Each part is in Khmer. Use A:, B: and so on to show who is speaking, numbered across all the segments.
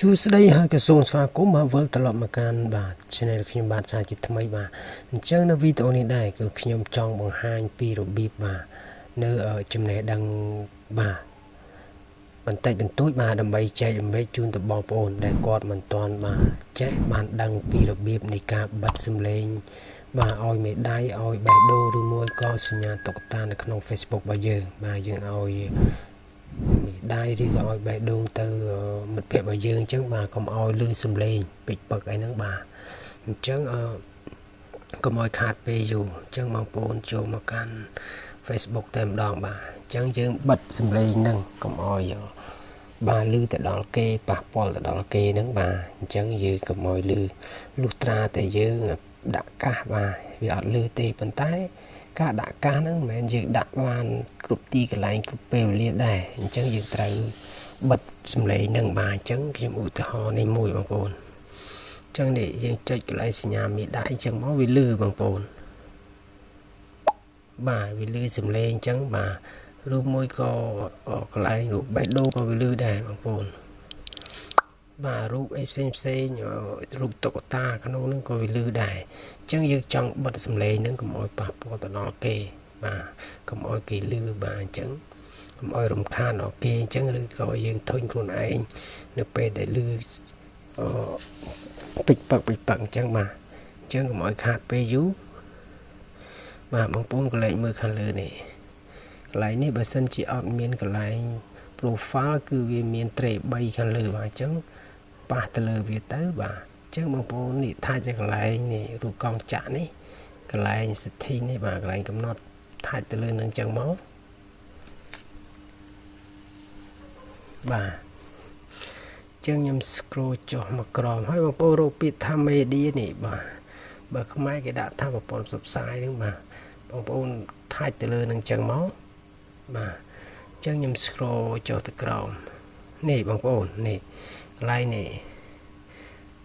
A: សួស្តីហើយក៏សូមស្វាគមន៍មកវិលត្រឡប់មកកាន់បាទ channel ខ្ញុំបាទសាជាថ្មីបាទអញ្ចឹងនៅវីដេអូនេះដែរគឺខ្ញុំចង់បង្ហាញពីរបៀបបាទនៅចំណេះដឹងបាទបន្តិចបន្តួចបាទដើម្បីចែករំលែកជូនទៅបងប្អូនដែលគាត់មិនទាន់បាទចេះបានដឹងពីរបៀបនៃការបិទសំឡេងបាទឲ្យមេដៃឲ្យបេះដូងឬមួយក៏សញ្ញាតុក្កតានៅក្នុង Facebook របស់យើងបាទយើងឲ្យដៃឬក៏ឲ្យបេះដូងទៅមិត្តភក្តិរបស់យើងអញ្ចឹងបាទកុំឲ្យលឺសំឡេងពេចពឹកអីហ្នឹងបាទអញ្ចឹងកុំឲ្យខាតពេលយូរអញ្ចឹងបងប្អូនចូលមកកាន់ Facebook តែម្ដងបាទអញ្ចឹងយើងបិទសំឡេងហ្នឹងកុំឲ្យបាទលឺទៅដល់គេប៉ះពាល់ទៅដល់គេហ្នឹងបាទអញ្ចឹងយើងកុំឲ្យលឺលុះត្រាតែយើងដាក់កាសបាទវាអត់លឺទេប៉ុន្តែការដាក់កាសហ្នឹងមិនមែនយើងដាក់បានគ្រប់ទីកន្លែងគ្រប់ពេលវេលាដែរអញ្ចឹងយើងត្រូវបិទសំឡេងហ្នឹងបាទអញ្ចឹងខ្ញុំឧទាហរណ៍នេះមួយបងប្អូនអញ្ចឹងនេះយើងចុចកន្លែងសញ្ញាមេដៃអញ្ចឹងមកវាលឺបងប្អូនបាទវាលឺសំឡេងអញ្ចឹងបាទរូបមួយក៏កន្លែងរូបបេះដូងក៏វាលឺដែរបងប្អូនបាទរូបអីផ្សេងរូបតុក្កតាក្នុងហ្នឹងក៏វាលឺដែរអញ្ចឹងយើងចង់បិទសំឡេងហ្នឹងកុំឲ្យប៉ះពាល់ទៅដល់គេបាទកុំឲ្យគេលឺបាទអញ្ចឹងកុំឲ្យរំខានដល់គេអញ្ចឹងឬក៏យើងធុញខ្លួនឯងនៅពេលដែលលឺពេចពឹកអញ្ចឹងបាទអញ្ចឹងកុំឲ្យខាតពេលយូរបាទបងប្អូនកន្លែងមើលខាងលើនេះកន្លែងនេះបើសិនជាអត់មានកន្លែង profile គឺវាមានត្រេ3ខាងលើបាទអញ្ចឹងប៉ះទៅលើវាទៅបាទអញ្ចឹងបងប្អូននេះថាជាកន្លែងនេះរូបកងចាក់នេះកន្លែង setting នេះបាទកន្លែងកំណត់ថាទៅលើនឹងអញ្ចឹងមកបាទអញ្ចឹងខ្ញុំ scroll ចុះមកក្រោមហើយបងប្អូនរកពាក្យថា media នេះបាទបើខ្មែរគេដាក់ថាប្រព័ន្ធផ្សព្វផ្សាយហ្នឹងបាទបងប្អូនថាទៅលើនឹងអញ្ចឹងមកបាទអញ្ចឹងខ្ញុំ scroll ចុះទៅក្រោមនេះបងប្អូននេះកន្លែងនេះ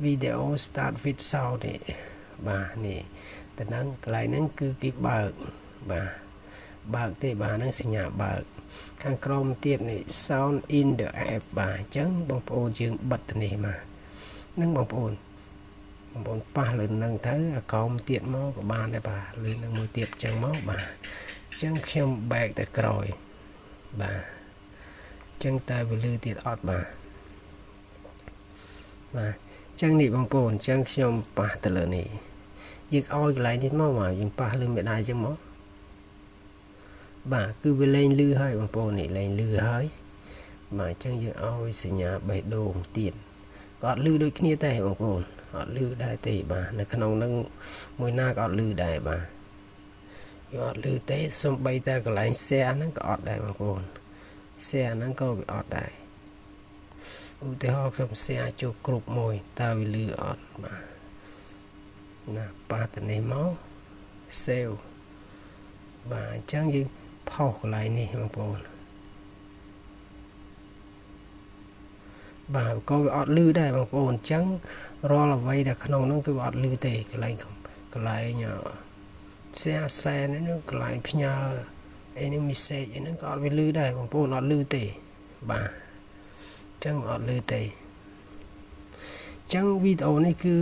A: video start with sound នេះបាទនេះតែហ្នឹងកន្លែងហ្នឹងគឺគេបើកទេបាទហ្នឹងសញ្ញាបើកខាងក្រោមទៀតនេះ sound in the app បាទអញ្ចឹងបងប្អូនយើងបិទទៅនេះបាទហ្នឹងបងប្អូនប៉ះលើនឹងទៅអាកោមទៀតមកក៏បានដែរបាទលើនឹងមួយទៀតអញ្ចឹងមកបាទអញ្ចឹងខ្ញុំ back ទៅក្រោយបាទអញ្ចឹងតែវាលឺទៀតអត់បាទអញ្ចឹងនេះបងប្អូនអញ្ចឹងខ្ញុំប៉ះទៅលើនេះយើងឲ្យកន្លែងនេះមកបាទយើងប៉ះលើមេដៃអញ្ចឹងមកបាទគឺវាលែងលឺហើយបងប្អូននេះលែងលឺហើយបាទអញ្ចឹងយើងឲ្យសញ្ញាបេះដូងទៀតក៏អត់លឺដូចគ្នាទេបងប្អូនអត់លឺដែរទេបាទនៅក្នុងហ្នឹងមួយណាក៏អត់លឺដែរបាទវាអត់លឺទេសំបីតែកន្លែង share ហ្នឹងក៏អត់ដែរបងប្អូន share ហ្នឹងក៏វាអត់ដែរឧទាហរណ៍ខ្ញុំ share ចូលគ្រប់មួយតើវាលឺអត់បាទណាប៉ះទៅនេះមក save បាទអញ្ចឹងយើងផុសកន្លែងនេះបងប្អូនបាទក៏វាអត់លឺដែរបងប្អូនអញ្ចឹងរាល់អ្វីដែលក្នុងហ្នឹងគឺអត់លឺទេកន្លែងshare send ហ្នឹងកន្លែងផ្ញើអីនេះ message អីហ្នឹងក៏អត់វាលឺដែរបងប្អូនអត់លឺទេបាទអញ្ចឹងអត់លឺទេអញ្ចឹងវីដេអូនេះគឺ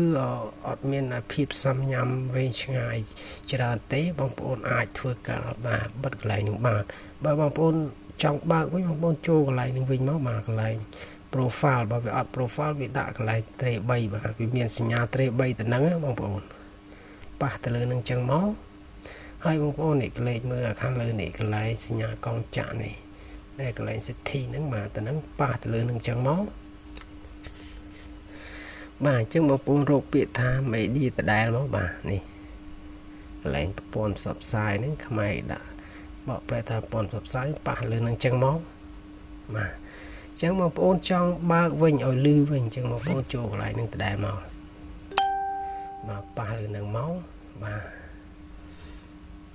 A: អត់មានភាពសំញាំវែងឆ្ងាយច្រើនទេបងប្អូនអាចធ្វើការបិទកន្លែងនឹងបានបើបងប្អូនចង់បើកវិញបងប្អូនចូលកន្លែងនឹងវិញមកបាទកន្លែង profile បើវាអត់ profile វាដាក់កន្លែងត្រេ3បាទវាមានសញ្ញាត្រេ3ទៅហ្នឹងបងប្អូនប៉ះទៅលើនឹងអញ្ចឹងមកហើយបងប្អូននេះក្លែកមើលខាងលើនេះកន្លែងសញ្ញាកងចាក់នេះដែលកន្លែង setting ហ្នឹងបាទទៅហ្នឹងប៉ះទៅលើនឹងអញ្ចឹងមកបាទអញ្ចឹងបងប្អូនរកពាក្យថា media ដដែលមកបាទនេះកន្លែងប្រព័ន្ធផ្សព្វផ្សាយហ្នឹងខ្មែរដាក់បកប្រែថាប្រព័ន្ធផ្សព្វផ្សាយប៉ះលើនឹងអញ្ចឹងមកបាទអញ្ចឹងបងប្អូនចង់បើកវិញឲ្យលឺវិញអញ្ចឹងបងប្អូនចូលកន្លែងហ្នឹងដដែលមកបាទប៉ះលើនឹងមកបាទ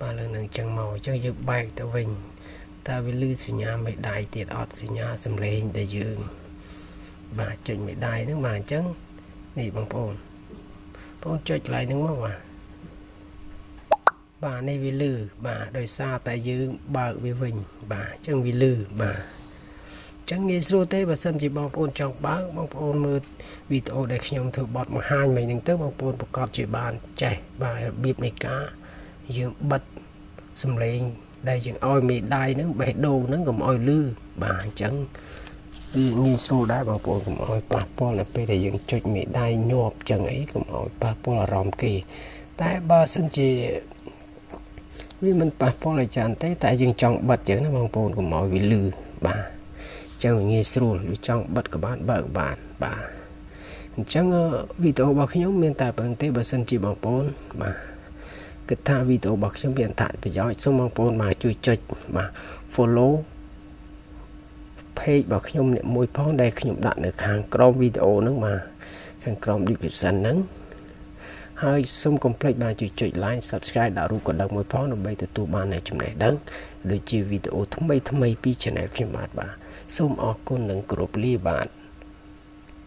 A: ប៉ះលើនឹងអញ្ចឹងមកអញ្ចឹងយើងបែកទៅវិញតើវាលឺសញ្ញាមេដៃទៀតអត់សញ្ញាសំឡេងដែលយើងបាទចុចមេដៃហ្នឹងបាទអញ្ចឹងនេះបងប្អូនចុចកន្លែងហ្នឹងមកបាទនេះវាលឺបាទដោយសារតែយើងបើកវាវិញបាទអញ្ចឹងវាលឺបាទអ ចឹងងាយស្រួលទេបើសិនជាបងប្អូនចង់បើកបងប្អូនមើលវីដេអូដែលខ្ញុំធ្វើបទបង្ហាញមិញហ្នឹងទៅបងប្អូនប្រកាសជាបានចេះបាទរបៀបនៃការយើងបិទសំឡេងដែលយើងឲ្យមេដៃហ្នឹងបេះដូងហ្នឹងកុំឲ្យលឺបាទអញ្ចឹងវាងាយស្រួលដែរបងប្អូនកុំឲ្យប៉ះពាល់នៅពេលដែលយើងចុចមេដៃញាប់ចឹងអីកុំឲ្យប៉ះពាល់អារម្មណ៍គេតែបើសិនជាវាមិនប៉ះពាល់ឲ្យច្រើនទេតែយើងចង់បិទចឹងណាបងប្អូនកុំឲ្យវាលឺបាទចឹងវាងាយស្រួលវាចង់បិទក៏បានបើកបានបាទអញ្ចឹងវីដេអូរបស់ខ្ញុំមានតែប៉ុណ្្នឹងទេបើសិនជាបងប្អូនបាទគិតថាវីដេអូរបស់ខ្ញុំមានអត្ថប្រយោជន៍សូមបងប្អូនបាទជួយចុចបាទ follow page របស់ខ្ញុំអ្នកមួយផងដែលខ្ញុំដាក់នៅខាងក្រោមវីដេអូហ្នឹងបាទខាងក្រោម description ហ្នឹងហើយសូមកុំភ្លេចបាទជួយចុច like subscribe ដាក់រូបកណ្ដឹងមួយផងដើម្បីទទួលបាននូវចំណេះដឹងដូចជាវីដេអូថ្មីពី channel ខ្ញុំបាទសូមអរគុណនិងគោរពលាបាទ